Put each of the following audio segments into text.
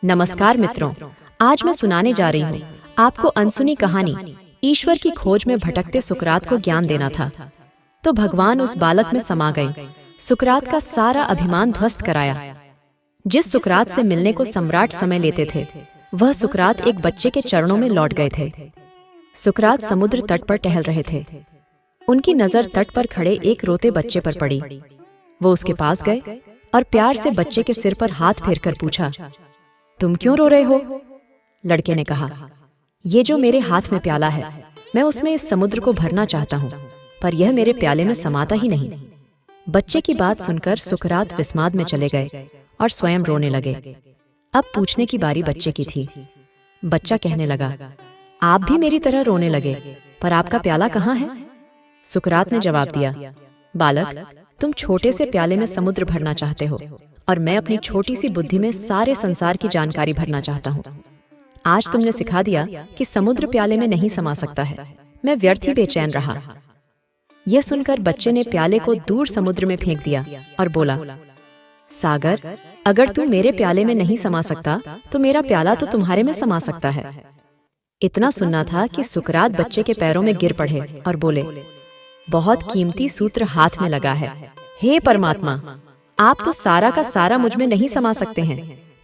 नमस्कार मित्रों, आज मैं सुनाने जा रही हूँ आपको अनसुनी कहानी। ईश्वर की खोज में भटकते सुकरात को ज्ञान देना था, तो भगवान उस बालक में समा गए, सुकरात का सारा अभिमान ध्वस्त कराया। जिस सुकरात से मिलने को सम्राट समय लेते थे, वह सुकरात एक बच्चे के चरणों में लौट गए थे। सुकरात समुद्र तट पर टहल रहे थे। उनकी नजर तट पर खड़े एक रोते बच्चे पर पड़ी। वो उसके पास गए और प्यार से बच्चे के सिर पर हाथ फेरकर पूछा, तुम क्यों रो रहे हो? लड़के ने कहा, ये जो मेरे हाथ में प्याला है, मैं उसमें इस समुद्र को भरना चाहता हूँ, पर यह मेरे प्याले में समाता ही नहीं। बच्चे की बात सुनकर सुकरात विस्माद में चले गए और स्वयं रोने लगे। अब पूछने की बारी बच्चे की थी। बच्चा कहने लगा, आप भी मेरी तरह रोने लगे, पर आपका प्याला कहाँ है? सुकरात ने जवाब दिया, बालक, तुम छोटे से प्याले में समुद्र भरना चाहते हो, और मैं अपनी छोटी सी बुद्धि में सारे संसार की जानकारी भरना चाहता हूँ। आज तुमने सिखा दिया कि समुद्र प्याले में नहीं समा सकता है। मैं व्यर्थ ही बेचैन रहा। यह सुनकर बच्चे ने प्याले को दूर समुद्र में फेंक दिया और बोला, सागर, अगर तू मेरे प्याले में नहीं समा सकता, तो मेरा प्याला तो तुम्हारे में समा सकता है। इतना सुनना था कि सुकरात बच्चे के पैरों में गिर पड़े और बोले, बहुत कीमती सूत्र हाथ में लगा है। हे परमात्मा, आप तो सारा का सारा मुझ में नहीं समा सकते हैं,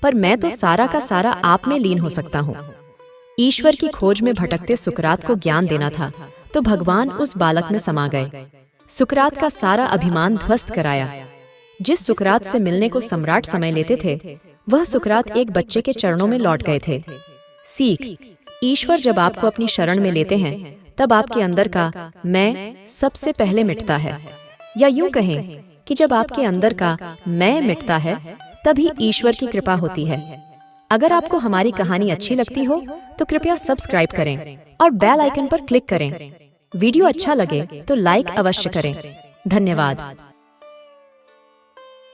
पर मैं तो सारा का सारा आप में लीन हो सकता हूँ। ईश्वर की खोज में भटकते सुकरात को ज्ञान देना था, तो भगवान उस बालक में समा गए, सुकरात का सारा अभिमान ध्वस्त कराया। जिस सुकरात से मिलने को सम्राट समय लेते थे, वह सुकरात एक बच्चे के चरणों में लौट गए थे। सीख, ईश्वर जब आपको अपनी शरण में लेते हैं, तब आपके अंदर का मैं सबसे पहले मिटता है। या यूं कहें कि जब आपके अंदर का मैं मिटता है, तभी ईश्वर की कृपा होती है। अगर आपको हमारी कहानी अच्छी लगती हो, तो कृपया सब्सक्राइब करें और बेल आइकन पर क्लिक करें। वीडियो अच्छा लगे तो लाइक अवश्य करें। धन्यवाद।